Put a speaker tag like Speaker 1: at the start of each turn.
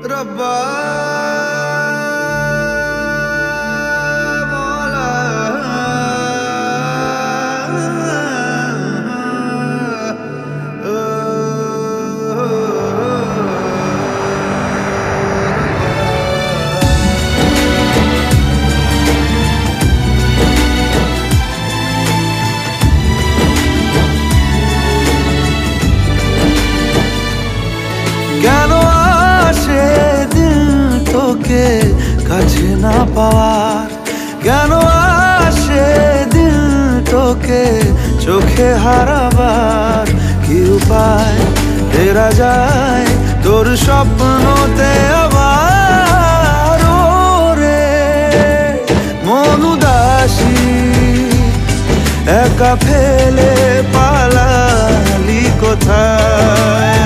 Speaker 1: रब्बा কেন আসে দিল তোকে কাছে না পাওয়ার, কেন আসে দিল তোকে চোখে হারাবার, কি উপায় ফেরা যায় তোর স্বপ্নতে আবার, রে মন উদাসী একা ফেলে পালালি কোথায়।